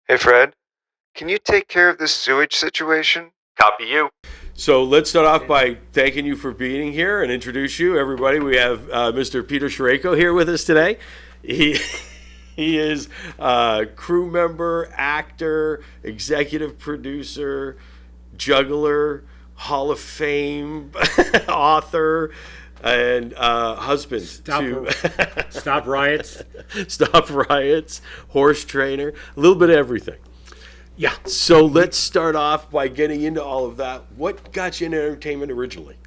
Hey, Fred, can you take care of this sewage situation? Copy you. So let's start off by thanking you for being here and introduce you, everybody. We have Mr. Peter Sherayko here with us today. He he is crew member, actor, executive producer, juggler, Hall of Fame author, and husband. Stop riots. Stop riots, horse trainer, a little bit of everything. Yeah. So let's start off by getting into all of that. What got you into entertainment originally?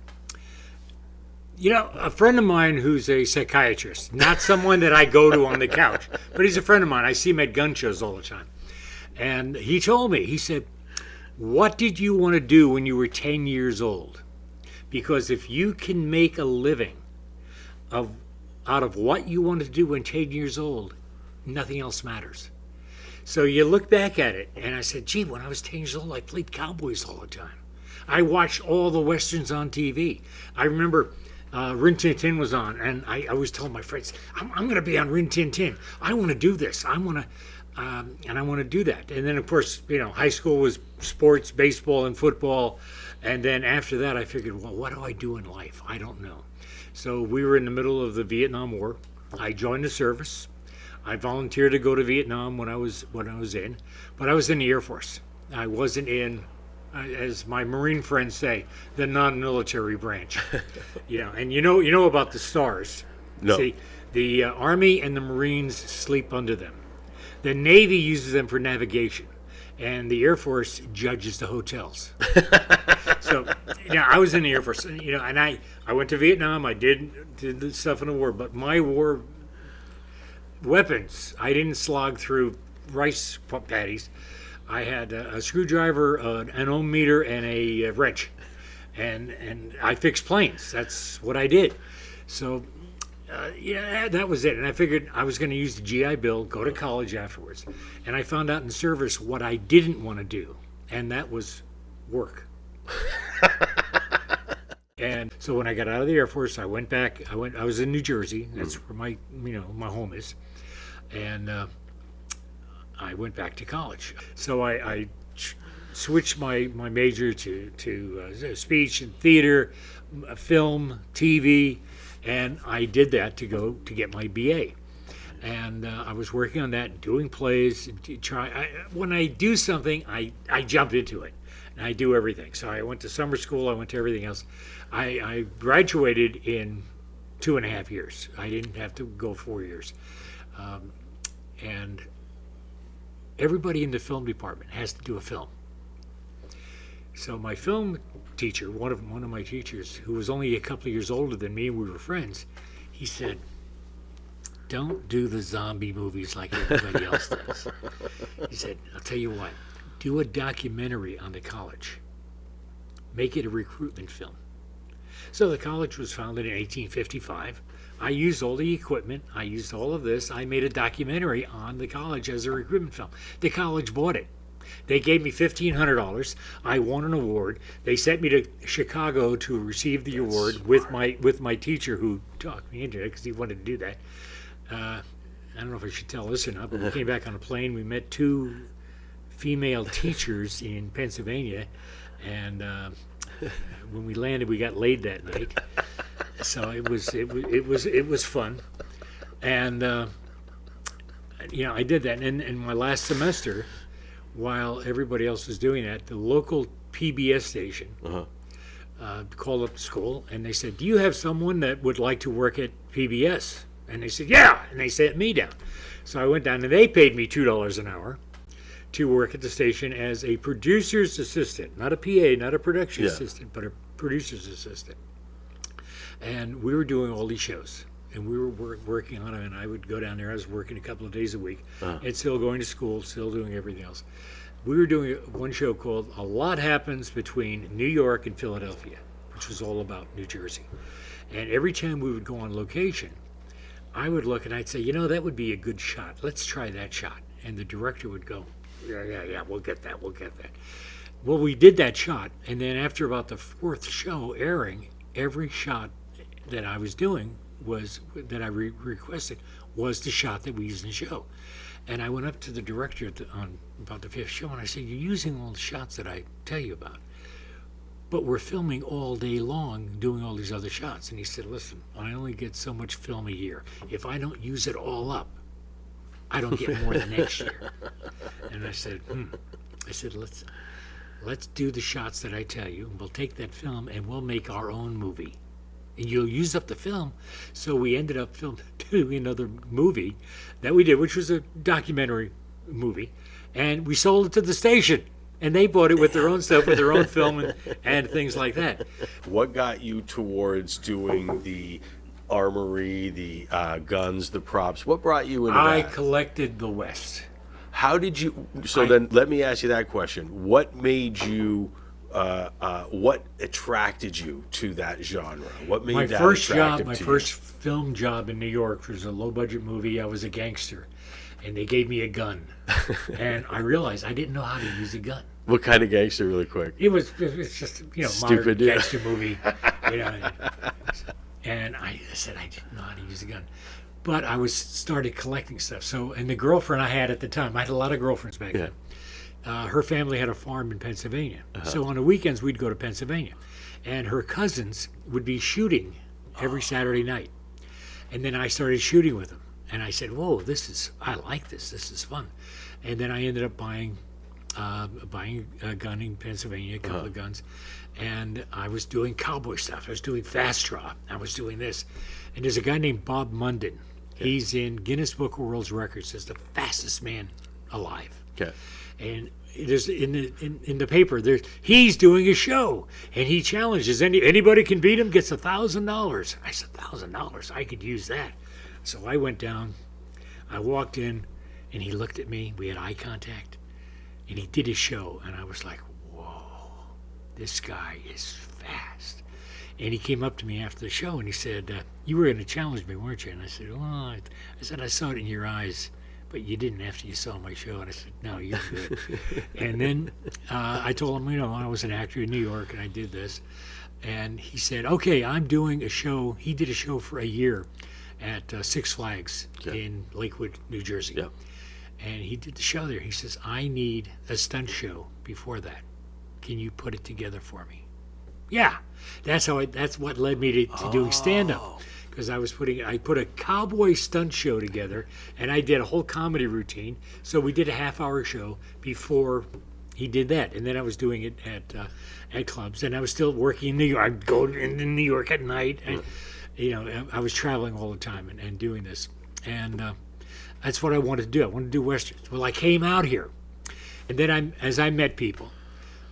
You know, a friend of mine who's a psychiatrist, not someone that I go to on the couch, but he's a friend of mine. I see him at gun shows all the time. And he told me, he said, what did you want to do when you were 10 years old? Because if you can make a living out of what you want to do when 10 years old, nothing else matters. So you look back at it, and I said, gee, when I was 10 years old, I played cowboys all the time. I watched all the Westerns on TV. I remember Rin Tin Tin was on, and I always told my friends, I'm going to be on Rin Tin Tin. I want to do this. I want to do that. And then, of course, you know, high school was sports, baseball, and football. And then after that, I figured, well, what do I do in life? I don't know. So we were in the middle of the Vietnam War. I joined the service. I volunteered to go to Vietnam when I was in, but I was in the Air Force. I wasn't in, as my Marine friends say, the non-military branch. And you know about the stars. No. See, the Army and the Marines sleep under them. The Navy uses them for navigation, and the Air Force judges the hotels. So, I was in the Air Force, and I went to Vietnam. I did the stuff in the war, but my war weapons, I didn't slog through rice paddies. I had a screwdriver, an ohm meter, and a wrench, and I fixed planes. That's what I did. So, that was it. And I figured I was going to use the GI Bill, go to college afterwards. And I found out in the service what I didn't want to do, and that was work. And so when I got out of the Air Force, I went back. I was in New Jersey. That's where my home is. And I went back to college. So I switched my major to speech and theater, film, TV, and I did that to get my BA. And I was working on that, doing plays. When I do something, I jump into it, and I do everything. So I went to summer school. I went to everything else. I graduated in 2.5 years. I didn't have to go 4 years. And everybody in the film department has to do a film. So my film teacher, one of my teachers, who was only a couple of years older than me, and we were friends, he said, don't do the zombie movies like everybody else does. He said, I'll tell you what, do a documentary on the college. Make it a recruitment film. So the college was founded in 1855. I used all the equipment. I used all of this. I made a documentary on the college as a recruitment film. The college bought it. They gave me $1,500. I won an award. They sent me to Chicago to receive the award with my teacher, who talked me into it because he wanted to do that. I don't know if I should tell this or not, but we came back on a plane. We met 2 female teachers in Pennsylvania, and when we landed, we got laid that night. So it was fun, and I did that. And in my last semester, while everybody else was doing that, the local PBS station called up the school, and they said, "Do you have someone that would like to work at PBS?" And they said, "Yeah," and they sent me down. So I went down, and they paid me $2 an hour to work at the station as a producer's assistant, not a PA, not a production assistant, but a producer's assistant. And we were doing all these shows, and we were working on them, and I would go down there. I was working a couple of days a week, and still going to school, still doing everything else. We were doing one show called A Lot Happens Between New York and Philadelphia, which was all about New Jersey. And every time we would go on location, I would look and I'd say, that would be a good shot. Let's try that shot. And the director would go, yeah, we'll get that. Well, we did that shot, and then after about the 4th show airing, every shot that I was doing requested was the shot that we used in the show. And I went up to the director on about the 5th show, and I said, "You're using all the shots that I tell you about, but we're filming all day long doing all these other shots." And he said, "Listen, I only get so much film a year. If I don't use it all up, I don't get more the next year." And I said, I said, let's do the shots that I tell you. We'll take that film and we'll make our own movie. And you'll use up the film." So we ended up doing another movie that we did, which was a documentary movie. And we sold it to the station. And they bought it with their own stuff, with their own film and things like that. What got you towards doing the armory, the guns, the props? What brought you into I that? collected the West. How did you? So then, let me ask you that question. What made you? What attracted you to that genre? What made My that first attractive job, my to first film job in New York was a low-budget movie. I was a gangster, and they gave me a gun, and I realized I didn't know how to use a gun. you? What kind of gangster, really quick? It's just Stupid, modern yeah. gangster movie, you know. And I said I didn't know how to use a gun, but I started collecting stuff. So, and the girlfriend I had at the time, I had a lot of girlfriends back then. Her family had a farm in Pennsylvania. So on the weekends, we'd go to Pennsylvania. And her cousins would be shooting every Saturday night. And then I started shooting with them. And I said, "Whoa, I like this. This is fun." And then I ended up buying a gun in Pennsylvania, a couple of guns. And I was doing cowboy stuff. I was doing fast draw. I was doing this. And there's a guy named Bob Munden. He's in Guinness Book of World Records as the fastest man alive. Okay. And there's in the paper he's doing a show and he challenges anybody can beat him, gets $1,000. I said, $1,000, I could use that. So I went down, I walked in, and he looked at me. We had eye contact, and he did his show, and I was like, whoa, this guy is fast. And he came up to me after the show and he said, "You were going to challenge me, weren't you?" And I said, "Well, I saw it in your eyes, but you didn't after you saw my show." And I said, "No, you're good." And then I told him, I was an actor in New York and I did this. And he said, "Okay, I'm doing a show." He did a show for a year at Six Flags in Lakewood, New Jersey. Yeah. And he did the show there. He says, "I need a stunt show before that. Can you put it together for me?" Yeah. That's what led me to doing stand-up. Because I put a cowboy stunt show together, and I did a whole comedy routine. So we did a half-hour show before he did that, and then I was doing it at clubs, and I was still working in New York. I'd go into New York at night, and I was traveling all the time and doing this, and that's what I wanted to do. I wanted to do westerns. Well, I came out here, and then as I met people,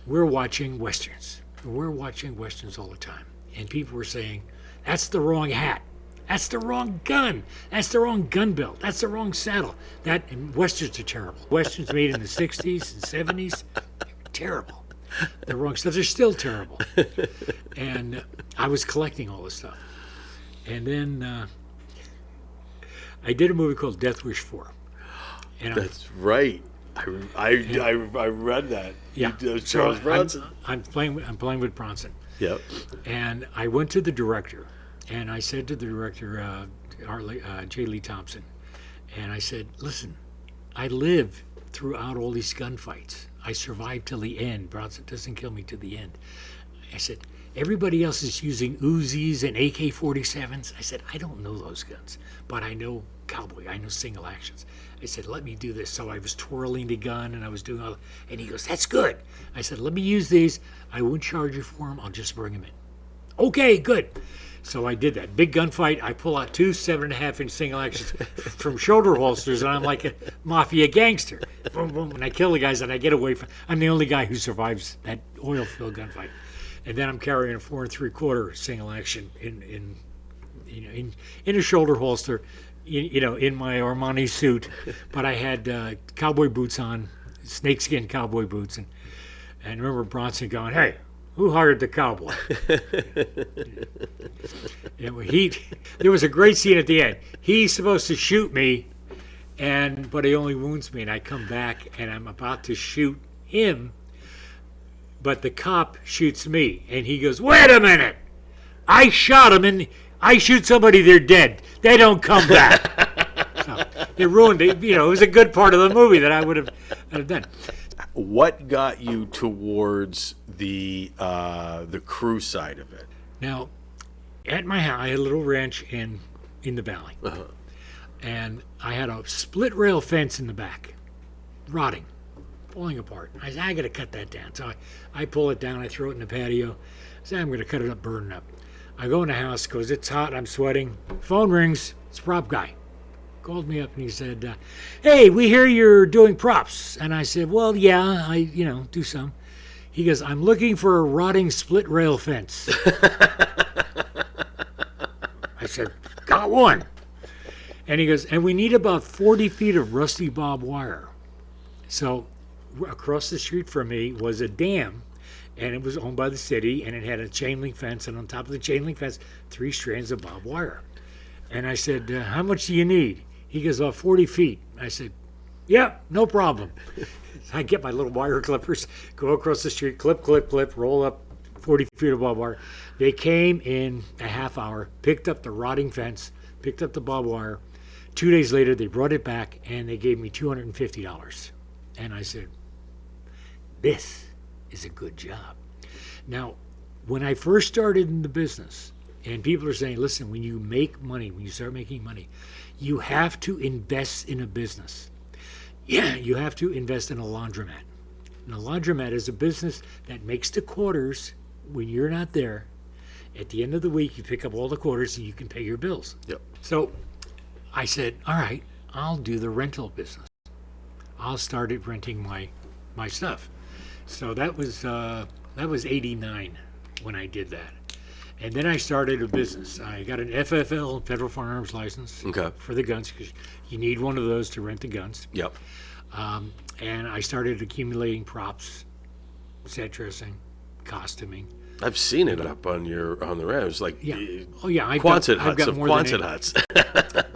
we're watching westerns. We're watching westerns all the time, and people were saying, "That's the wrong hat. That's the wrong gun. That's the wrong gun belt. That's the wrong saddle." And westerns are terrible. Westerns made in the 60s and 70s, terrible. The wrong stuff. They're still terrible. And I was collecting all this stuff. And then I did a movie called Death Wish 4. And That's right. I read that. Yeah. Charles Bronson. I'm playing with Bronson. Yep. And I went to the director, and I said to the director, J. Lee Thompson, and I said, "Listen, I live throughout all these gunfights. I survived till the end. Bronson doesn't kill me till the end." I said, "Everybody else is using Uzis and AK-47s. I said, "I don't know those guns, but I know cowboy. I know single actions." I said, "Let me do this." So I was twirling the gun and I was doing all, and he goes, "That's good." I said, "Let me use these. I won't charge you for them. I'll just bring them in." "Okay, good." So I did that. Big gunfight. I pull out two 7.5-inch single actions from shoulder holsters, and I'm like a mafia gangster. Boom, boom, and I kill the guys, and I get away from. I'm the only guy who survives that oil-filled gunfight. And then I'm carrying a 4 3/4 single action in a shoulder holster, in my Armani suit. But I had cowboy boots on, snakeskin cowboy boots, and remember Bronson going, "Hey, who hired the cowboy?" There was a great scene at the end. He's supposed to shoot me, but he only wounds me, and I come back and I'm about to shoot him, but the cop shoots me, and he goes, "Wait a minute! I shot him, and I shoot somebody, they're dead. They don't come back." So it ruined it. You know, it was a good part of the movie that I'd have done. What got you towards the crew side of it? Now, at my house, I had a little ranch in the valley, Uh-huh. and I had a split rail fence in the back, rotting, falling apart. I said, I got to cut that down. So I pull it down, I throw it in the patio. I said, I'm going to cut it up, burn it up. I go in the house because it's hot, I'm sweating. Phone rings, it's a prop guy. Called me up and he said, hey, we hear you're doing props. And I said, well, yeah, I do some. He goes, I'm looking for a rotting split rail fence. I said, got one. And he goes, and we need about 40 feet of rusty barbed wire. So across the street from me was a dam, and it was owned by the city, and it had a chain link fence, and on top of the chain link fence, 3 strands of barbed wire. And I said, how much do you need? He goes, 40 feet. I said, yeah, no problem. I get my little wire clippers, go across the street, clip, clip, clip, roll up 40 feet of barbed wire. They came in a half hour, picked up the rotting fence, picked up the barbed wire. 2 days later, they brought it back, and they gave me $250. And I said, this is a good job. Now, when I first started in the business, and people are saying, listen, when you make money, when you start making money, you have to invest in a business. Yeah, you have to invest in a laundromat. And a laundromat is a business that makes the quarters when you're not there. At the end of the week, you pick up all the quarters and you can pay your bills. Yep. So I said, all right, I'll do the rental business. I'll start at renting my stuff. So that was 89 when I did that. And then I started a business. I got an FFL, Federal Firearms License, for the guns, because you need one of those to rent the guns. Yep. And I started accumulating props, set dressing, costuming. I've seen it up on the ramp. It's like Quonset huts of Quonset huts.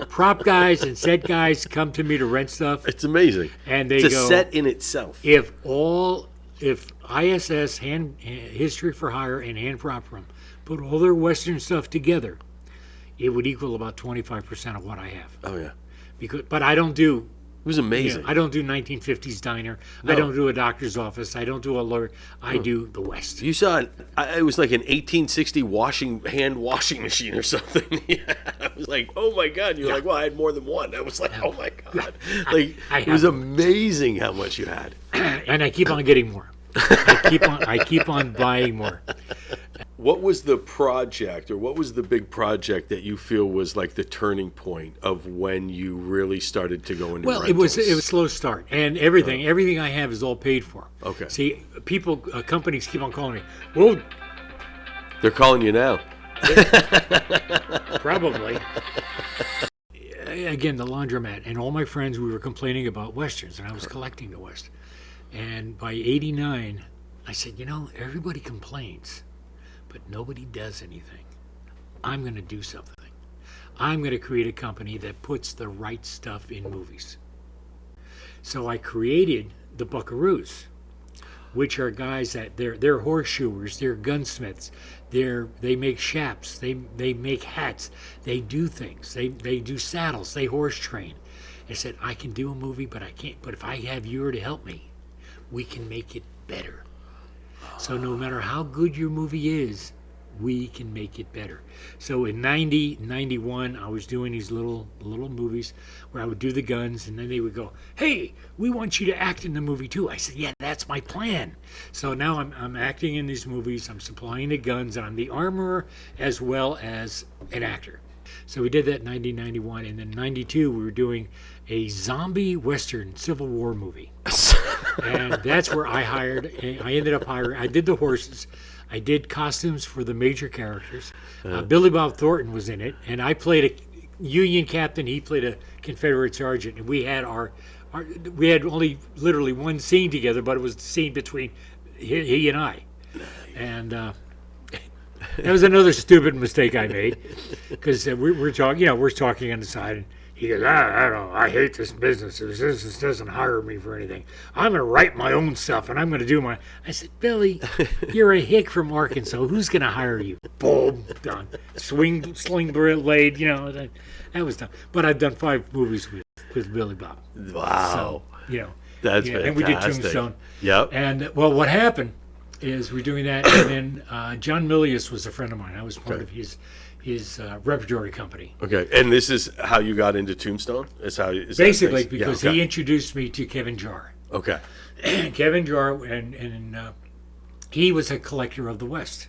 Prop guys and set guys come to me to rent stuff. It's amazing. And they it's a go, set in itself. If ISS, History for Hire, and Hand Prop Room put all their Western stuff together, it would equal about 25% of what I have. Oh yeah. But I don't do. It was amazing. I don't do 1950s diner. No. I don't do a doctor's office. I don't do a lawyer. I do the West. You saw it was like an 1860 hand washing machine or something. Yeah. I was like, oh my God. You're like, well, I had more than one. I was like, oh my God. Like, it was amazing how much you had. And I keep on getting more. I keep on buying more. What was the project, or what was the big project that you feel was like the turning point of when you really started to go into rentals? It was a slow start, and everything I have is all paid for. Okay. See, companies keep on calling me. Well, they're calling you now. Probably. Again, the laundromat, and all my friends, we were complaining about Westerns, and I was collecting the West. And by 89, I said, everybody complains, but nobody does anything. I'm going to do something. I'm going to create a company that puts the right stuff in movies. So I created the Buckaroos, which are guys that they're horseshoers, they're gunsmiths, they make chaps, they make hats, they do things, they do saddles, they horse train. I said, I can do a movie, but I can't. But if I have you to help me, we can make it better. So no matter how good your movie is, we can make it better. So in 90, 91, I was doing these little movies where I would do the guns, and then they would go, hey, we want you to act in the movie too. I said, yeah, that's my plan. So now I'm acting in these movies, I'm supplying the guns, and I'm the armorer as well as an actor. So we did that in 90, 91, and then 92 we were doing a zombie Western Civil War movie. And that's where I ended up hiring, I did the horses, I did costumes for the major characters. Billy Bob Thornton was in it, and I played a Union captain, he played a Confederate sergeant, and we had we had only literally one scene together, but it was the scene between he and I. And that was another stupid mistake I made, because we're talking on the side, and he goes, I don't know, I hate this business. This business doesn't hire me for anything. I'm going to write my own stuff, and I'm going to do my... I said, Billy, you're a hick from Arkansas. Who's going to hire you? Boom, done. Sling blade, that was done. But I've done 5 movies with with Billy Bob. Wow. So, you know, That's yeah, fantastic. and we did Tombstone. Yep. And well, what happened is we're doing that, and then John Milius was a friend of mine. I was part of his repertory company. Okay. And this is how you got into Tombstone? Is that Basically, basic? because Yeah, okay. he introduced me to Kevin Jarre. Okay. Kevin Jarre, and he was a collector of the West.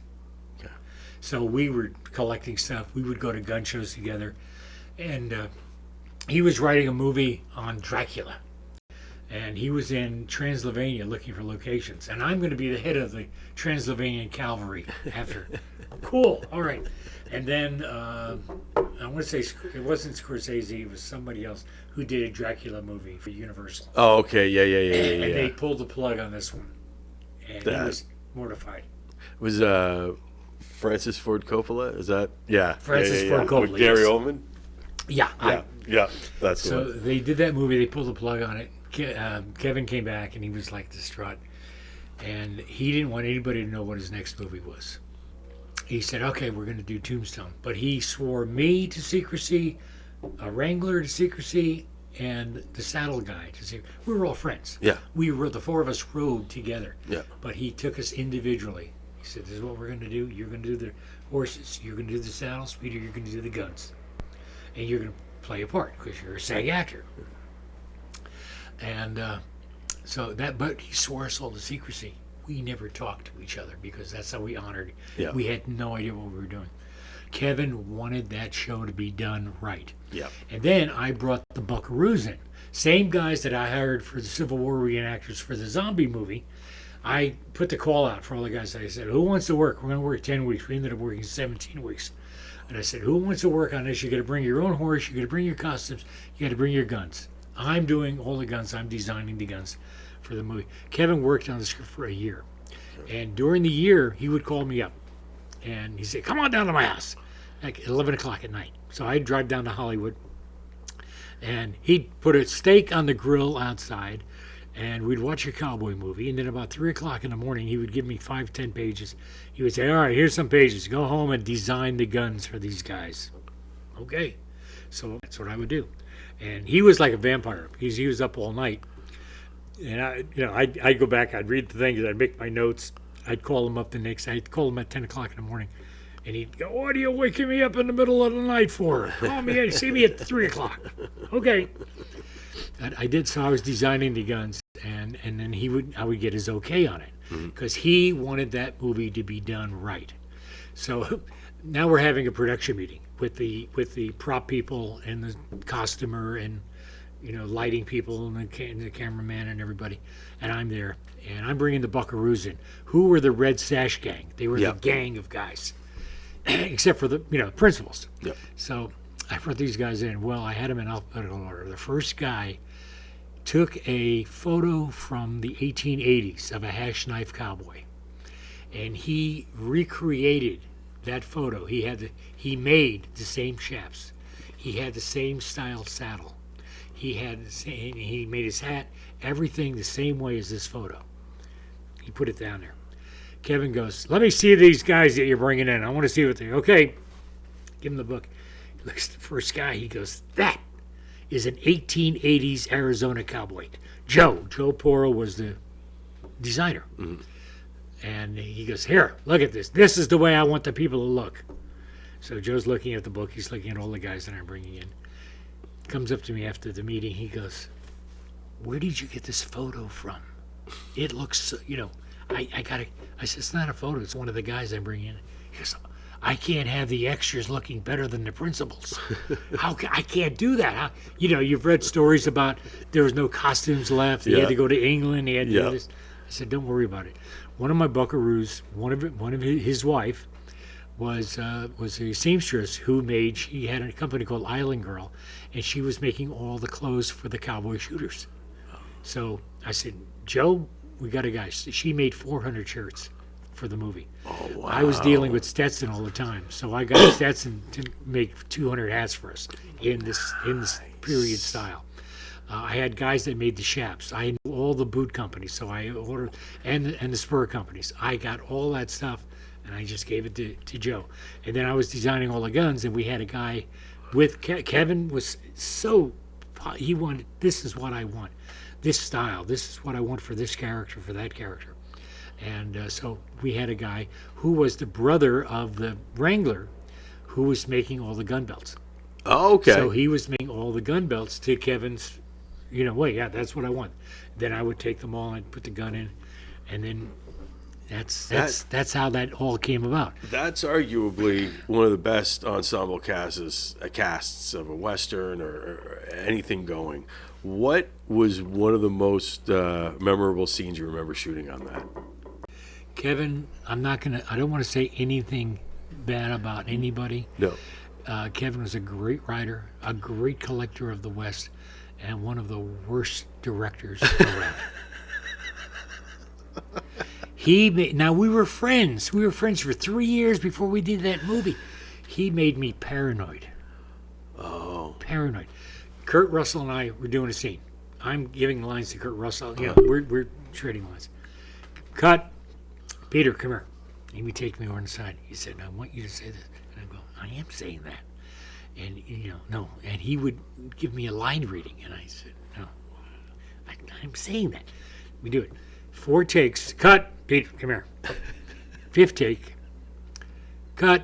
Okay. So we were collecting stuff. We would go to gun shows together, and he was writing a movie on Dracula, and he was in Transylvania looking for locations. And I'm going to be the head of the Transylvanian Cavalry after. Cool. All right. And then I want to say it wasn't Scorsese; it was somebody else who did a Dracula movie for Universal. Oh, okay. Yeah. And they pulled the plug on this one, and he was mortified. Was Francis Ford Coppola? Is that? Yeah. Francis Ford Coppola, With Gary yes. Oldman? Yeah. Yeah. That's the So one. they did that movie. They pulled the plug on it. Kevin came back, and he was like distraught, and he didn't want anybody to know what his next movie was. He said, "Okay, we're going to do Tombstone," but he swore me to secrecy, a Wrangler to secrecy, and the saddle guy to secrecy. We were all friends. Yeah. We were the four of us rode together. Yeah. But he took us individually. He said, "This is what we're going to do. You're going to do the horses. You're going to do the saddles. Peter, you're going to do the guns, and you're going to play a part because you're a SAG actor." And but he swore us all to secrecy. We never talked to each other because that's how we honored. Yeah. We had no idea what we were doing. Kevin wanted that show to be done right. Yeah. And then I brought the Buckaroos in. Same guys that I hired for the Civil War reenactors for the zombie movie. I put the call out for all the guys. I said, "Who wants to work? We're going to work 10 weeks. We ended up working 17 weeks. And I said, "Who wants to work on this? You got to bring your own horse. You got to bring your costumes. You got to bring your guns." I'm doing all the guns. I'm designing the guns for the movie. Kevin worked on the script for a year. And during the year, he would call me up. And he said, "Come on down to my house." Like 11 o'clock at night. So I'd drive down to Hollywood. And he'd put a steak on the grill outside. And we'd watch a cowboy movie. And then about 3 o'clock in the morning, he would give me 5-10 pages. He would say, "All right, here's some pages. Go home and design the guns for these guys." Okay. So that's what I would do. And he was like a vampire because he was up all night. And I'd go back, I'd read the things, I'd make my notes. I'd call him up the next. I'd call him at 10 o'clock in the morning, and he'd go, "What are you waking me up in the middle of the night for? Call me, see me at 3 o'clock." Okay. And I did. So I was designing the guns, and then I would get his okay on it because he wanted that movie to be done right. So now we're having a production meeting with the prop people and the costumer and lighting people and the cameraman and everybody, and I'm there, and I'm bringing the Buckaroos in, who were the Red Sash Gang. They were the gang of guys, except for the principals. Yep. So I brought these guys in. Well, I had them in alphabetical order. The first guy took a photo from the 1880s of a hash knife cowboy, and he recreated that photo. He made the same shafts. He had the same style saddle. He made his hat, everything the same way as this photo. He put it down there. Kevin goes, "Let me see these guys that you're bringing in. I want to see what they." Okay, give him the book. He looks at the first guy. He goes, "That is an 1880s Arizona cowboy." Joe Poro was the designer. Mm-hmm. And he goes, "Here, look at this. This is the way I want the people to look." So Joe's looking at the book. He's looking at all the guys that I'm bringing in. Comes up to me after the meeting. He goes, "Where did you get this photo from? It looks, I got it." I said, "It's not a photo. It's one of the guys I'm bringing in." He goes, "I can't have the extras looking better than the principals. I can't do that. You've read stories about there was no costumes left. He had to go to England. He had to do this." I said, "Don't worry about it." One of my Buckaroos, one of his wife, was a seamstress she had a company called Island Girl, and she was making all the clothes for the cowboy shooters. So I said, "Joe, we got a guy." She made 400 shirts for the movie. Oh, wow. I was dealing with Stetson all the time, so I got Stetson to make 200 hats for us in this period style. I had guys that made the chaps. I knew all the boot companies, so I ordered and the spur companies. I got all that stuff, and I just gave it to Joe. And then I was designing all the guns, and we had a guy with Kevin was so he wanted, this is what I want, this style, this is what I want for this character, for that character. And so we had a guy who was the brother of the Wrangler who was making all the gun belts. Oh, okay. So he was making all the gun belts to Kevin's, way, yeah, that's what I want. Then I would take them all and put the gun in, and then that's how that all came about. That's arguably one of the best ensemble casts of a Western or anything going. What was one of the most memorable scenes you remember shooting on that? Kevin, I don't want to say anything bad about anybody. No. Kevin was a great writer, a great collector of the West, and one of the worst directors around. Now we were friends. We were friends for 3 years before we did that movie. He made me paranoid. Oh. Paranoid. Kurt Russell and I were doing a scene. I'm giving lines to Kurt Russell. We're trading lines. Cut. Peter, come here. And he takes me over on the side. He said, I want you to say this. And I go, I am saying that. And, no. And he would give me a line reading. And I said, no, I'm saying that. We do it. 4 takes. Cut. Peter, come here. 5th take. Cut.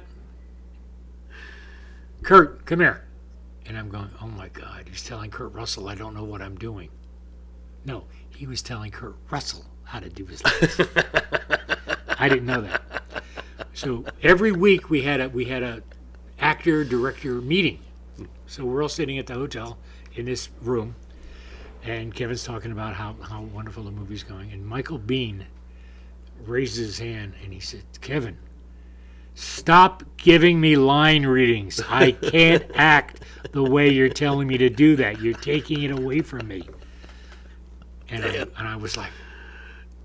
Kurt, come here. And I'm going, oh my God, he's telling Kurt Russell I don't know what I'm doing. No, he was telling Kurt Russell how to do his lines. I didn't know that. So every week we had a actor director meeting. So we're all sitting at the hotel in this room, and Kevin's talking about how wonderful the movie's going. And Michael Biehn raises his hand and he said, Kevin, stop giving me line readings. I can't act the way you're telling me to do that. You're taking it away from me. And I was like,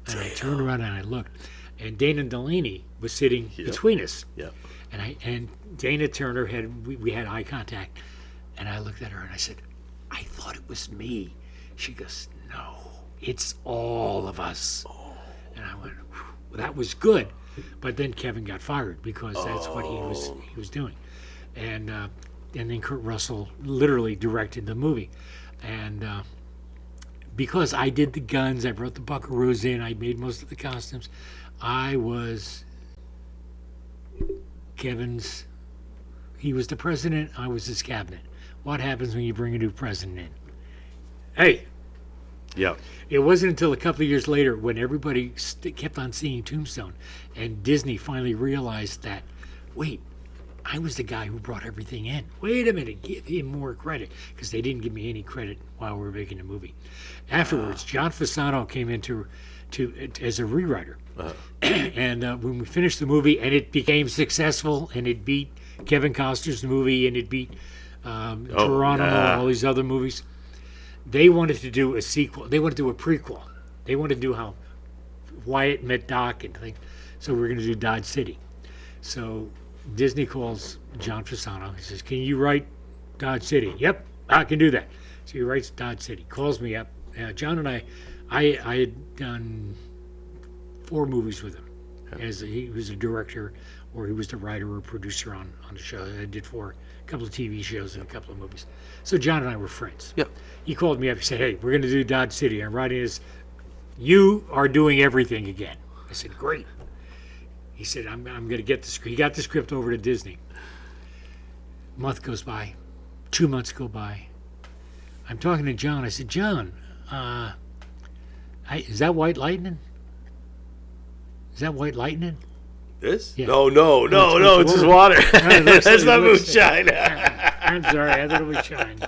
and I turned around and I looked, and Dana Delaney was sitting between us. Yeah. And Dana turned her head. We had eye contact, and I looked at her and I said, I thought it was me. She goes, no, it's all of us. And I went, well, that was good. But then Kevin got fired because that's what he was doing. And then Kurt Russell literally directed the movie. And because I did the guns, I brought the buckaroos in, I made most of the costumes, I was Kevin's, he was the president, I was his cabinet. What happens when you bring a new president in? Hey! Yeah. It wasn't until a couple of years later when everybody kept on seeing Tombstone and Disney finally realized that, wait, I was the guy who brought everything in. Wait a minute, give him more credit, because they didn't give me any credit while we were making the movie. Afterwards, John Fasano came in to as a rewriter. And when we finished the movie and it became successful and it beat Kevin Costner's movie and it beat Geronimo and all these other movies, they wanted to do a sequel. They wanted to do a prequel. They wanted to do how Wyatt met Doc and things. So we're going to do Dodge City. So Disney calls John Fasano. He says, can you write Dodge City? Yep, I can do that. So he writes Dodge City, calls me up. John and I had done 4 movies with him. As he was a director, or he was the writer or producer on the show. I did a couple of TV shows and a couple of movies. So John and I were friends. Yep. He called me up. He said, hey, we're going to do Dodge City. I'm writing this. You are doing everything again. I said, great. He said, I'm going to get the script. He got the script over to Disney. A month goes by. 2 months go by. I'm talking to John. I said, John, is that White Lightning? Is that White Lightning? This? Yeah. No, it's his water. That's not moonshine. I'm sorry, I thought it was shine.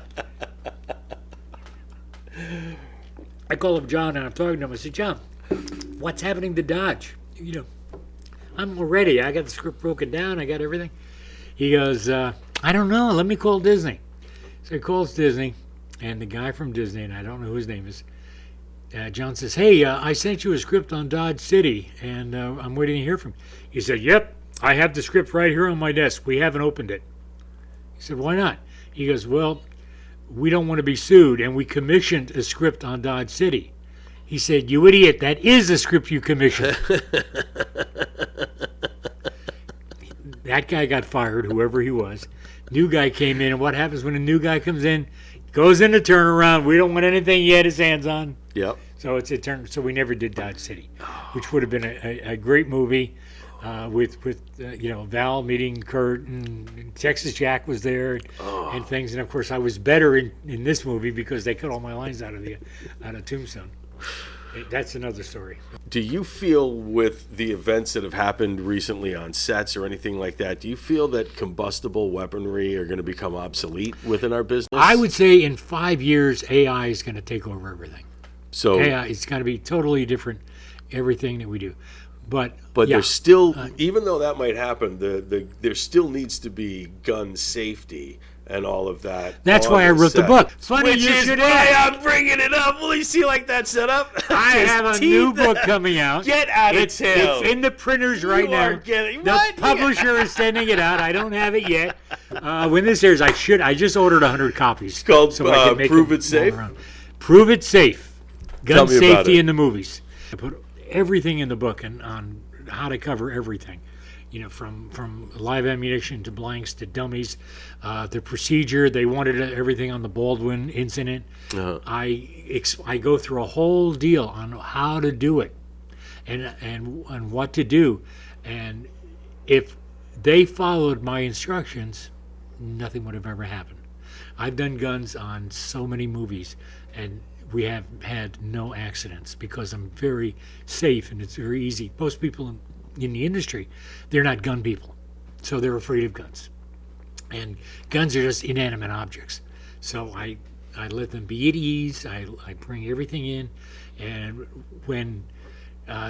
I call up John and I'm talking to him. I said, John, what's happening to Dodge? I'm all ready. I got the script broken down. I got everything. He goes, I don't know. Let me call Disney. So he calls Disney, and the guy from Disney, and I don't know who his name is, John says, hey, I sent you a script on Dodge City, and I'm waiting to hear from you. He said, yep, I have the script right here on my desk. We haven't opened it. He said, why not? He goes, well, we don't want to be sued, and we commissioned a script on Dodge City. He said, you idiot, that is the script you commissioned. That guy got fired, whoever he was. New guy came in, and what happens when a new guy comes in? Goes into turnaround. We don't want anything he had his hands on. Yep. So it's a turn. So we never did Dodge City, which would have been a great movie with Val meeting Kurt and Texas Jack was there and things. And of course, I was better in this movie because they cut all my lines out of Tombstone. That's another story. Do you feel with the events that have happened recently on sets or anything like that, do you feel that combustible weaponry are going to become obsolete within our business? I would say in 5 years, AI is going to take over everything. So AI is going to be totally different, everything that we do. But yeah, there's still, even though that might happen, there still needs to be gun safety and all of that. That's why I wrote the book. Funny Which you is should why ask. I'm bringing it up. Will you see like that setup? I have a new book coming out. Get out of town. It's in the printers right You now. are getting- The what? publisher is sending it out. I don't have it yet. When this airs, I just ordered 100 copies. It's called I can make Prove them It Safe? all around. Prove It Safe. Tell Gun me about safety it. in the movies. I put everything in the book on how to cover everything. From live ammunition to blanks to dummies, the procedure. They wanted everything on the Baldwin incident. Uh-huh. I go through a whole deal on how to do it, and what to do, and if they followed my instructions, nothing would have ever happened. I've done guns on so many movies, and we have had no accidents because I'm very safe and it's very easy. Most people in the industry, they're not gun people, so they're afraid of guns. And guns are just inanimate objects. So I let them be at ease. I bring everything in, and when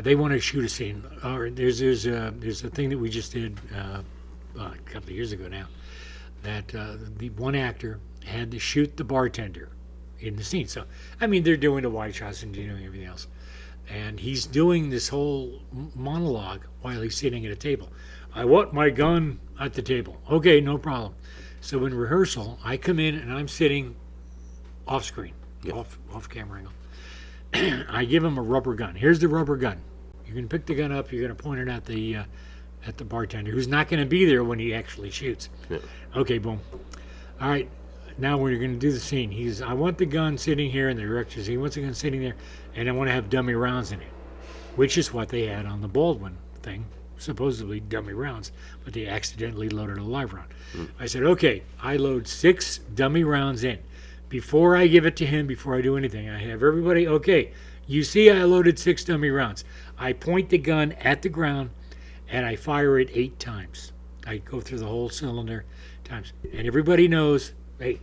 they want to shoot a scene, or there's a thing that we just did a couple of years ago now, that the one actor had to shoot the bartender in the scene. So I mean, they're doing the wide shots and doing everything else. And he's doing this whole monologue while he's sitting at a table. I want my gun at the table. Okay, no problem. So in rehearsal, I come in and I'm sitting off screen, off camera angle. I give him a rubber gun. Here's the rubber gun. You're going to pick the gun up. You're going to point it at the bartender, who's not going to be there when he actually shoots. Yeah. Okay, boom. All right. Now we're going to do the scene. I want the gun sitting here, and the director says he wants the gun sitting there, and I want to have dummy rounds in it, which is what they had on the Baldwin thing, supposedly dummy rounds, but they accidentally loaded a live round. I said, okay, I load 6 dummy rounds in. Before I give it to him, before I do anything, I have everybody, okay, you see I loaded 6 dummy rounds. I point the gun at the ground, and I fire it 8 times. I go through the whole cylinder times, and everybody knows, hey,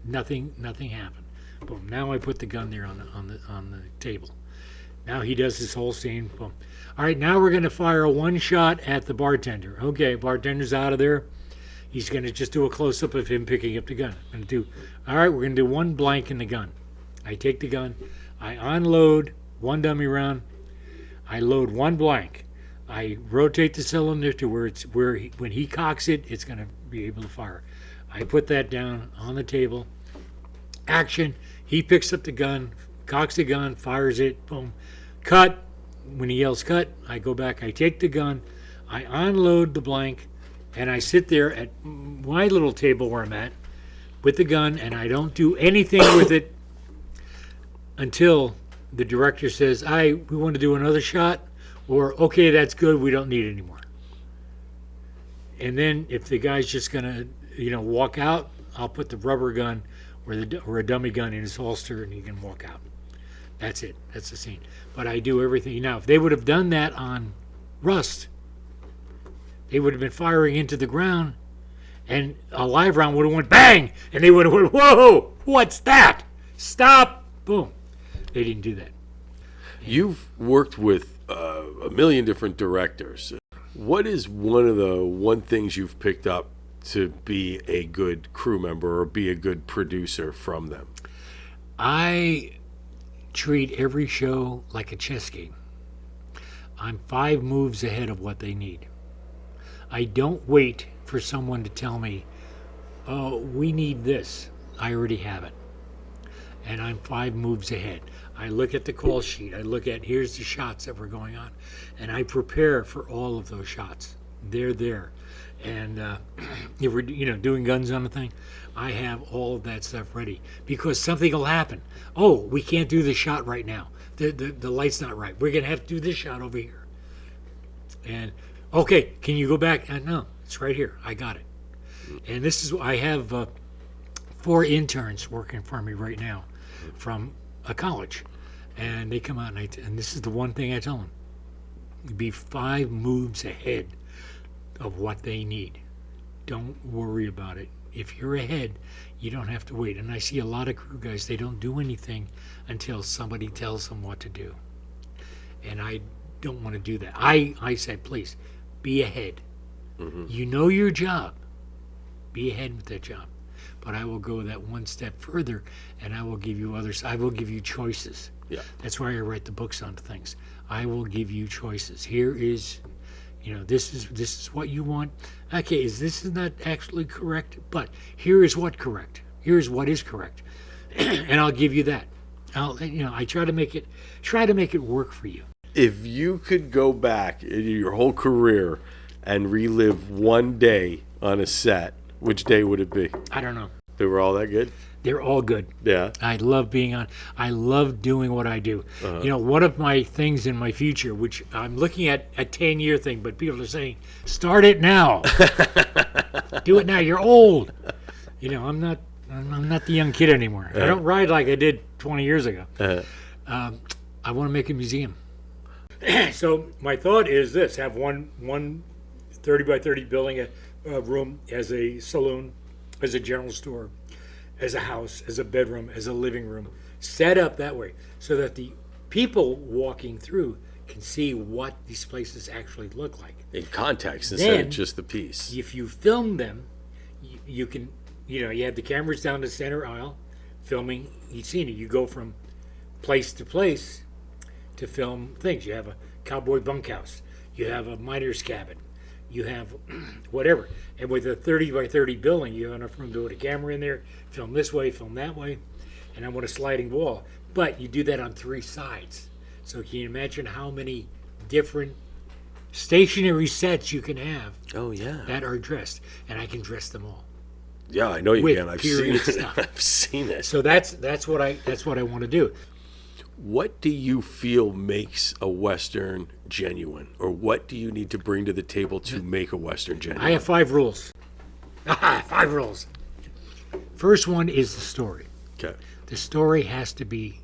nothing happened. Boom. Now I put the gun there on the table. Now he does this whole scene. Boom. All right, now we're going to fire one shot at the bartender. Okay, bartender's out of there. He's going to just do a close-up of him picking up the gun. All right, we're going to do one blank in the gun. I take the gun. I unload one dummy round. I load one blank. I rotate the cylinder to where when he cocks it, it's going to be able to fire. I put that down on the table. Action. He picks up the gun, cocks the gun, fires it. Boom. Cut. When he yells cut, I go back. I take the gun. I unload the blank, and I sit there at my little table where I'm at with the gun, and I don't do anything with it until the director says, we want to do another shot, or okay, that's good, we don't need it anymore. And then if the guy's just going to walk out, I'll put the rubber gun or a dummy gun in his holster, and he can walk out. That's it. That's the scene. But I do everything. Now, if they would have done that on Rust, they would have been firing into the ground, and a live round would have went bang, and they would have went, whoa, what's that? Stop. Boom. They didn't do that. You've worked with a million different directors. What is one things you've picked up to be a good crew member or be a good producer from them? I treat every show like a chess game. I'm 5 moves ahead of what they need. I don't wait for someone to tell me, oh, we need this. I already have it. And I'm 5 moves ahead. I look at the call sheet. I look at, here's the shots that were going on. And I prepare for all of those shots they're there. And if we're doing guns on the thing, I have all of that stuff ready because something will happen. Oh, we can't do this shot right now. The light's not right. We're gonna have to do this shot over here. And okay, can you go back? No, it's right here. I got it. And this is I have 4 interns working for me right now from a college, and they come out and this is the one thing I tell them: be 5 moves ahead of what they need. Don't worry about it. If you're ahead, you don't have to wait. And I see a lot of crew guys, they don't do anything until somebody tells them what to do. And I don't want to do that. I said, please, be ahead. You know your job. Be ahead with that job. But I will go that one step further, and I will give you others. I will give you choices. Yeah. That's why I write the books on things. I will give you choices. Here is, this is what you want. Okay, this is not actually correct, but here is what correct. Here is what is correct, and I'll give you that. I try to make it work for you. If you could go back in your whole career and relive one day on a set, which day would it be? I don't know. They were all that good? They're all good. Yeah. I love being on. I love doing what I do. One of my things in my future, which I'm looking at a 10-year thing, but people are saying, start it now. Do it now. You're old. I'm not the young kid anymore. I don't ride like I did 20 years ago. I want to make a museum. So my thought is this: have one 30 by 30 building, a room as a saloon, as a general store, as a house, as a bedroom, as a living room, set up that way so that the people walking through can see what these places actually look like. In context instead of just the piece. If you film them, you can, you have the cameras down the center aisle filming each scene. You go from place to place to film things. You have a cowboy bunkhouse. You have a miner's cabin. You have whatever. And with a 30 by 30 building, you have enough room to put a camera in there, film this way, film that way, and I want a sliding wall. But you do that on 3 sides. So can you imagine how many different stationary sets you can have that are dressed? And I can dress them all. Yeah, I know you with can. I've period seen it. stuff. I've seen it. So that's what I want to do. What do you feel makes a Western genuine? Or what do you need to bring to the table to make a Western genuine? I have 5 rules. 5 rules. First one is the story. Okay. The story has to be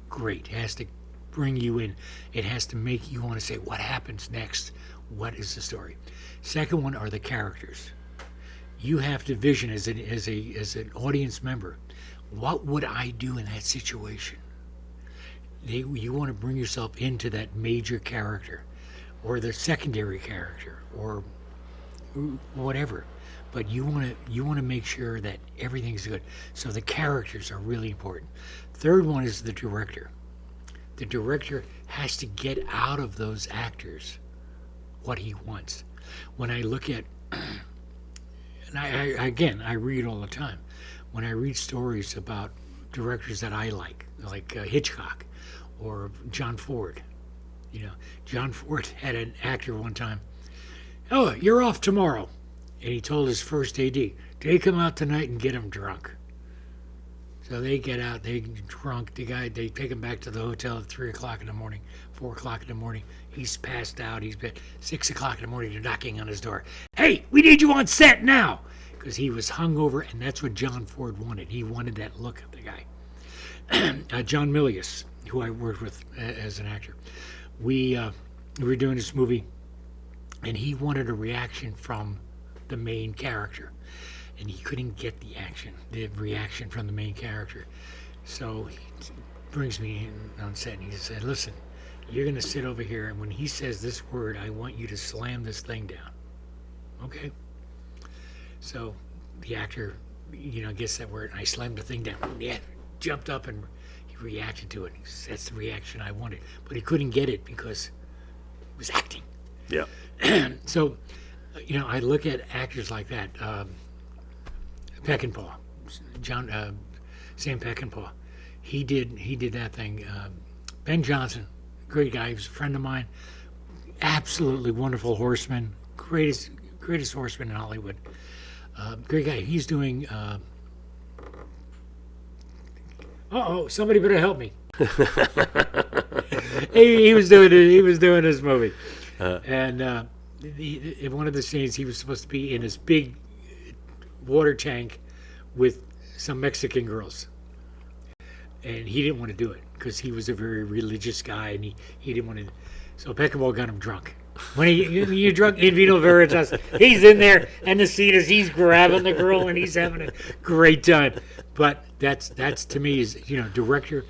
great. It has to bring you in. It has to make you want to say, what happens next? What is the story? Second one are the characters. You have to vision as an audience member, what would I do in that situation? You want to bring yourself into that major character or the secondary character or whatever, but you want to make sure that everything's good. So the characters are really important. Third one is the director. The director has to get out of those actors what he wants. When I look at, and I read all the time. When I read stories about directors that I like Hitchcock or John Ford. John Ford had an actor one time, oh, you're off tomorrow. And he told his first AD, take him out tonight and get him drunk. So they get out, they drunk, they take him back to the hotel at 3 o'clock in the morning, 4 o'clock in the morning. He's passed out, he's been 6 o'clock in the morning, they're knocking on his door. Hey, we need you on set now. Because he was hungover, and that's what John Ford wanted. He wanted that look of the guy. John Milius, who I worked with as an actor, we were doing this movie, and he wanted a reaction from the main character, and he couldn't get the reaction from the main character. So he brings me in on set, and he said, listen, you're going to sit over here, and when he says this word, I want you to slam this thing down. Okay? So the actor, gets that word, and I slammed the thing down. Yeah, jumped up and he reacted to it. That's the reaction I wanted. But he couldn't get it because he was acting. Yeah. So, I look at actors like that. Peckinpah, Sam Peckinpah. He did that thing. Ben Johnson, great guy. He was a friend of mine. Absolutely wonderful horseman. greatest horseman in Hollywood. Great guy. He's doing. Somebody better help me. he was doing it. He was doing this movie, and in one of the scenes, he was supposed to be in this big water tank with some Mexican girls, and he didn't want to do it because he was a very religious guy, and he didn't want to. So Peckinpah got him drunk. When you're drunk in Vino Veritas, he's in there, and the scene is he's grabbing the girl, and he's having a great time. But that's to me is director.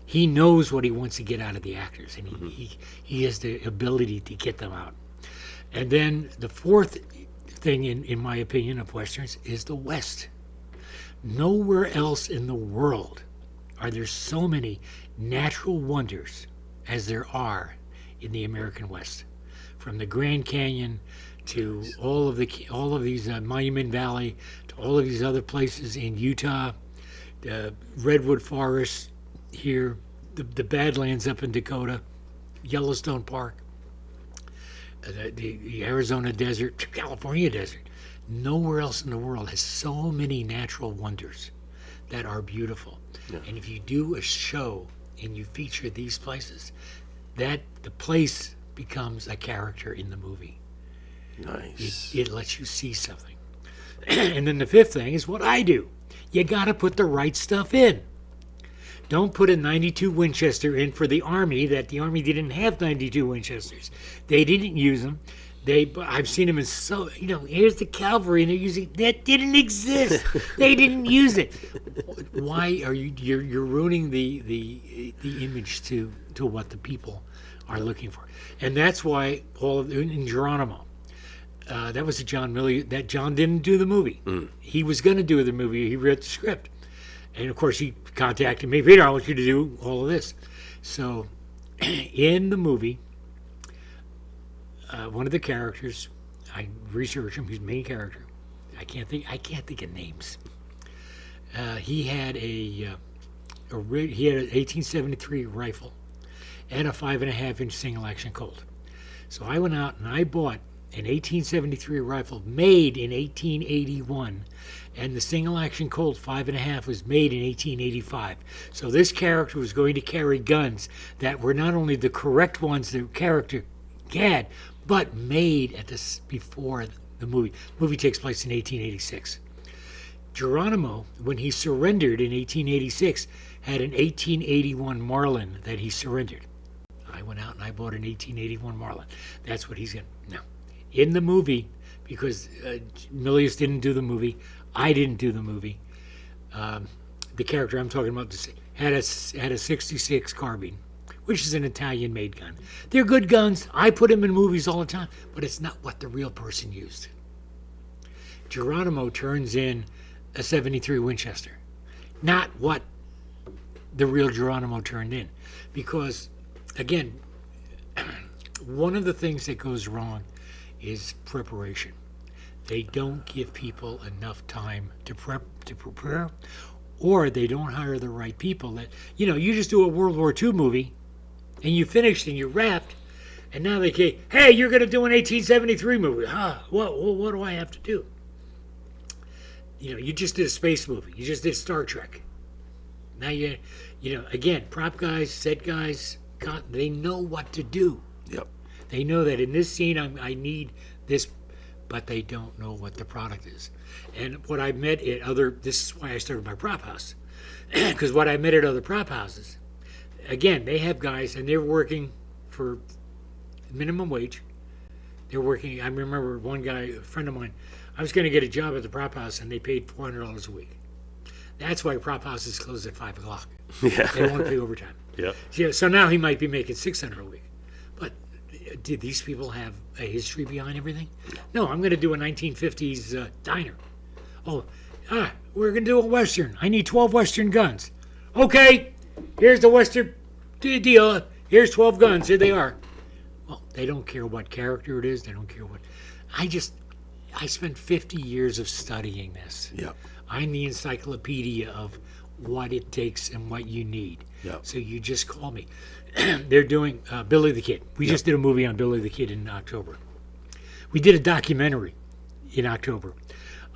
He knows what he wants to get out of the actors, and he has the ability to get them out. And then the fourth thing, in my opinion, of Westerns is the West. Nowhere else in the world are there so many natural wonders as there are in the American West. From the Grand Canyon to all of these Monument Valley to all of these other places in Utah, the Redwood Forest here, the Badlands up in Dakota, Yellowstone Park, the Arizona desert, California desert. Nowhere else in the world has so many natural wonders that are beautiful. Yeah. And if you do a show and you feature these places, that the place becomes a character in the movie. Nice. It lets you see something. And then the fifth thing is what I do. You got to put the right stuff in. Don't put a 92 Winchester in for the Army, that the Army didn't have 92 Winchesters. They didn't use them. I've seen them in here's the cavalry, and they're using, that didn't exist. They didn't use it. Why are you're ruining the image to what the people are looking for? And that's why in Geronimo, that was a John Milius, that John didn't do the movie. He was going to do the movie. He read the script. And of course he contacted me, Peter, I want you to do all of this. So in the movie, one of the characters, I researched him, he's the main character. I can't think of names. He had an 1873 rifle and a 5.5-inch single action Colt. So I went out and I bought an 1873 rifle made in 1881, and the single action Colt 5.5 was made in 1885. So this character was going to carry guns that were not only the correct ones the character had, but made before the movie. The movie takes place in 1886. Geronimo, when he surrendered in 1886, had an 1881 Marlin that he surrendered. I went out and I bought an 1881 Marlin. That's what he's going to. Now, in the movie, because Milius didn't do the movie, I didn't do the movie, the character I'm talking about had a 66 carbine, which is an Italian-made gun. They're good guns. I put them in movies all the time, but it's not what the real person used. Geronimo turns in a 73 Winchester, not what the real Geronimo turned in. Because, again, one of the things that goes wrong is preparation. They don't give people enough time to prepare, or they don't hire the right people. That you just do a World War II movie, and you finished and you wrapped, and now they say, hey, you're going to do an 1873 movie. What do I have to do? You just did a space movie. You just did Star Trek. Now again, prop guys, set guys, they know what to do. Yep. They know that in this scene I need this, but they don't know what the product is. And what I met at this is why I started my prop house. Because what I met at other prop houses, again, they have guys and they're working for minimum wage. They're working, I remember one guy, a friend of mine, I was going to get a job at the prop house and they paid $400 a week. That's why prop houses close at 5 o'clock. Yeah. They don't want to pay overtime. Yeah. So now he might be making $600 a week. But did these people have a history behind everything? No, I'm going to do a 1950s diner. We're going to do a Western. I need 12 Western guns. Okay, here's the Western deal. Here's 12 guns. Here they are. Well, they don't care what character it is. They don't care what. I spent 50 years of studying this. Yep. I'm the encyclopedia of what it takes and what you need. Yep. So you just call me. They're doing Billy the Kid. We just did a movie on Billy the Kid in October. We did a documentary in October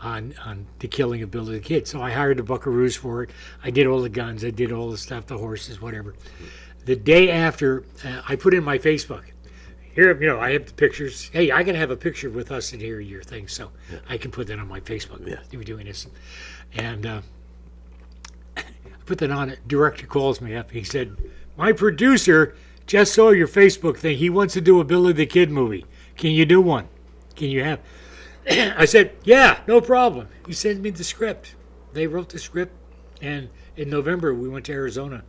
on the killing of Billy the Kid. So I hired the Buckaroos for it. I did all the guns. I did all the stuff, the horses, whatever. The day after, I put in my Facebook. Here, I have the pictures. Hey, I can have a picture with us in here, your thing, so I can put that on my Facebook. Yeah. We're doing this. And I put that on it. Director calls me up. He said, my producer just saw your Facebook thing. He wants to do a Billy the Kid movie. Can you do one? Can you have? I said, yeah, no problem. He sent me the script. They wrote the script, and in November we went to Arizona,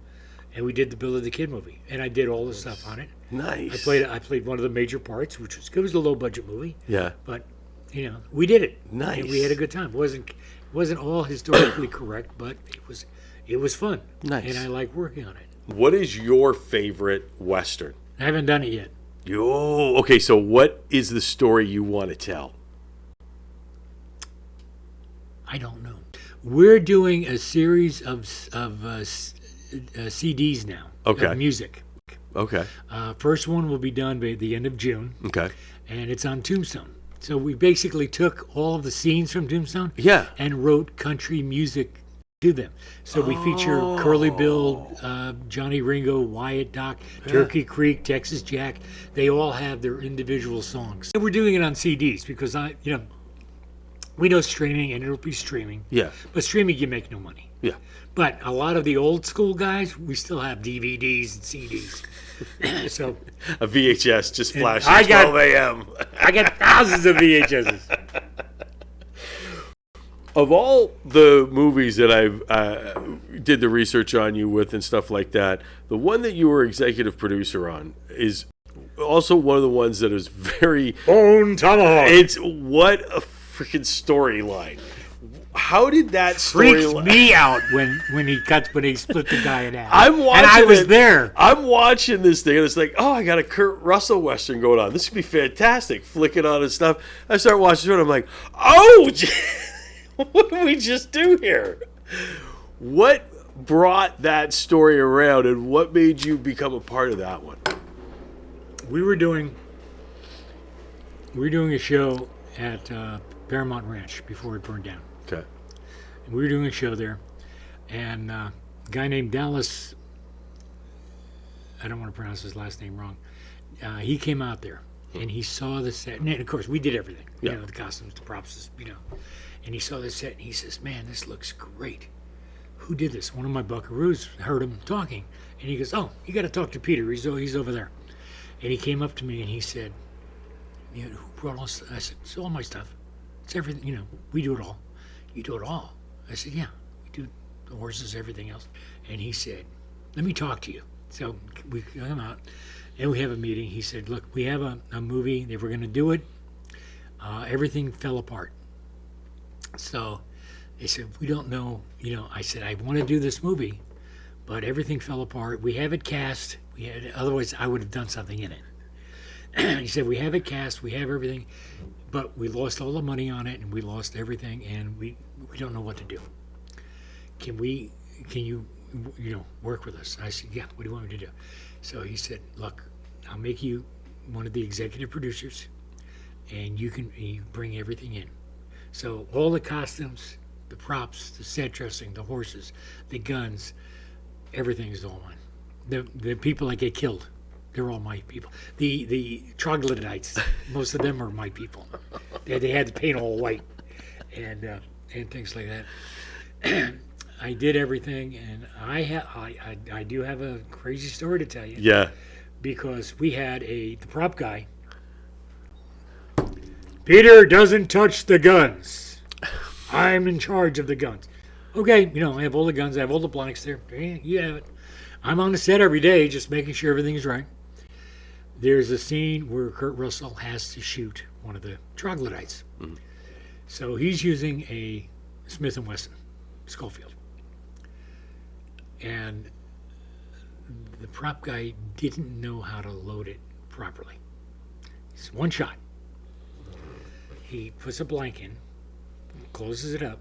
and we did the Billy the Kid movie, and I did all the stuff on it. Nice. I played one of the major parts, which was, it was a low budget movie. Yeah. But we did it. Nice. And we had a good time. It wasn't all historically correct, but it was fun. Nice. And I like working on it. What is your favorite Western? I haven't done it yet. Okay, so what is the story you want to tell? I don't know. We're doing a series of CDs now. Okay. Of music. Okay. First one will be done by the end of June. Okay. And it's on Tombstone. So we basically took all of the scenes from Tombstone. Yeah. And wrote country music to them. So we feature Curly Bill, Johnny Ringo, Wyatt Dock, Turkey Creek, Texas Jack. They all have their individual songs. And we're doing it on CDs because we know streaming, and it'll be streaming. Yeah. But streaming, you make no money. Yeah. But a lot of the old school guys, we still have DVDs and CDs. So A VHS just flashed I at got- 12 a.m. I got thousands of VHSs. Of all the movies that I've did the research on you with and stuff like that, the one that you were executive producer on is also one of the ones that is very... Bone Tomahawk. It's what a freaking storyline. How did that Freaked storyline... me out when he split the guy in half. I'm watching and I was it. there. I'm watching this thing, and it's like, oh, I got a Kurt Russell Western going on. This could be fantastic. Flicking on his stuff. I start watching it, and I'm like, oh, what did we just do here? What brought that story around, and what made you become a part of that one? We were doing a show at Paramount Ranch before it burned down. Okay. And we were doing a show there, and a guy named Dallas, I don't want to pronounce his last name wrong, he came out there, and he saw the set. And of course, we did everything. Yeah. The costumes, the props, And he saw the set, and he says, man, this looks great. Who did this? One of my buckaroos heard him talking, and he goes, oh, you got to talk to Peter. He's over there. And he came up to me, and he said, who brought all stuff? I said, it's all my stuff. It's everything, we do it all. You do it all. I said, yeah, we do the horses, everything else. And he said, let me talk to you. So we come out, and we have a meeting. He said, look, we have a movie. They were going to do it. Everything fell apart. So they said, we don't know. I said, I want to do this movie, but everything fell apart. We have it cast. Otherwise, I would have done something in it. He said, we have it cast. We have everything, but we lost all the money on it, and we lost everything, and we don't know what to do. Can you work with us? I said, yeah, what do you want me to do? So he said, look, I'll make you one of the executive producers, and you bring everything in. So all the costumes, the props, the set dressing, the horses, the guns, everything is all mine. The people that get killed, they're all my people. The troglodytes, most of them are my people. They had to paint all white and things like that. I did everything, and I do have a crazy story to tell you. Yeah. Because we had the prop guy. Peter doesn't touch the guns. I'm in charge of the guns. Okay, I have all the guns. I have all the blanks there. Yeah, you have it. I'm on the set every day just making sure everything's right. There's a scene where Kurt Russell has to shoot one of the troglodytes. Mm-hmm. So he's using a Smith & Wesson Schofield. And the prop guy didn't know how to load it properly. It's one shot. He puts a blank in, closes it up,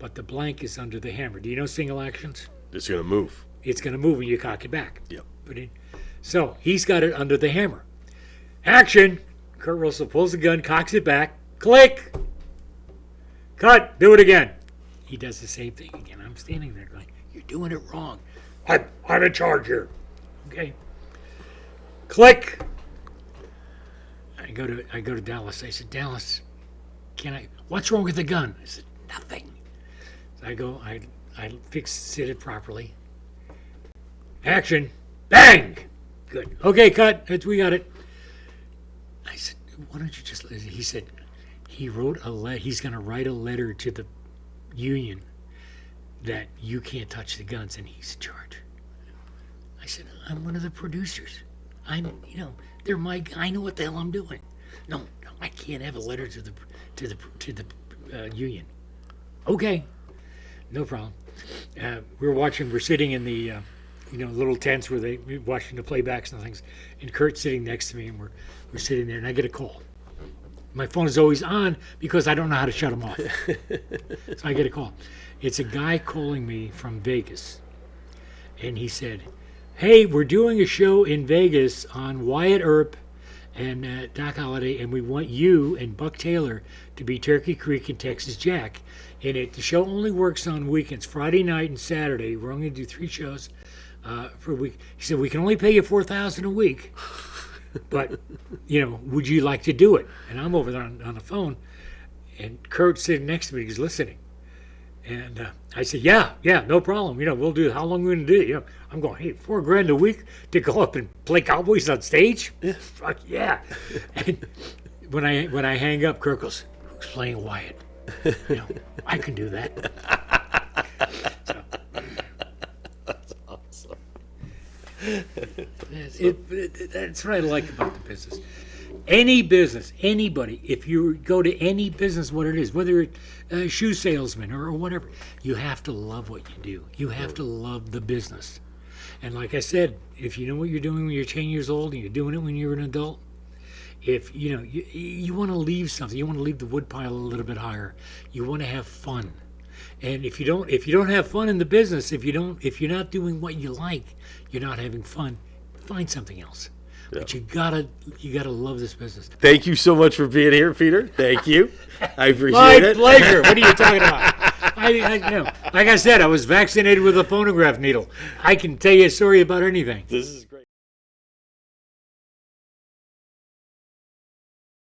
but the blank is under the hammer. Do you know single actions? It's going to move. It's going to move when you cock it back. Yep. So he's got it under the hammer. Action! Kurt Russell pulls the gun, cocks it back, click, cut, do it again. He does the same thing again. I'm standing there going, you're doing it wrong. I'm in charge here. Okay. Click. I go to Dallas. I said, Dallas, what's wrong with the gun? I said, nothing. So I fix it properly. Action. Bang. Good. Okay, cut. We got it. I said, why don't you just, he said, he's going to write a letter to the union that you can't touch the guns and he's in charge. I said, I'm one of the producers. They're I know what the hell I'm doing. No, I can't have a letter to the union. Okay, no problem. We're sitting in the little tents where we're watching the playbacks and things, and Kurt's sitting next to me, and we're sitting there, and I get a call. My phone is always on because I don't know how to shut them off. So I get a call. It's a guy calling me from Vegas, and he said, hey, we're doing a show in Vegas on Wyatt Earp and Doc Holliday, and we want you and Buck Taylor to be Turkey Creek and Texas Jack. And the show only works on weekends, Friday night and Saturday. We're only going to do 3 shows for a week. He said, we can only pay you $4,000 a week, but, would you like to do it? And I'm over there on the phone, and Kurt's sitting next to me. He's listening. And I said, yeah, no problem. We'll do it. How long are we going to do it? I'm going, hey, $4,000 a week to go up and play Cowboys on stage? Fuck yeah. And when I hang up, Kurt goes, who's playing Wyatt? I can do that. So, That's awesome. That's what I like about the business. Any business, anybody, if you go to any business, what it is, whether it's a shoe salesman or whatever, you have to love what you do. You have to love the business. And like I said, if you know what you're doing when you're 10 years old and you're doing it when you're an adult, if you want to leave something, you want to leave the woodpile a little bit higher. You want to have fun. And if you don't have fun in the business, if you're not doing what you like, you're not having fun, find something else. Yeah. But you gotta love this business. Thank you so much for being here, Peter. Thank you. I appreciate it. My pleasure. What are you talking about? Like I said, I was vaccinated with a phonograph needle. I can tell you a story about anything. This is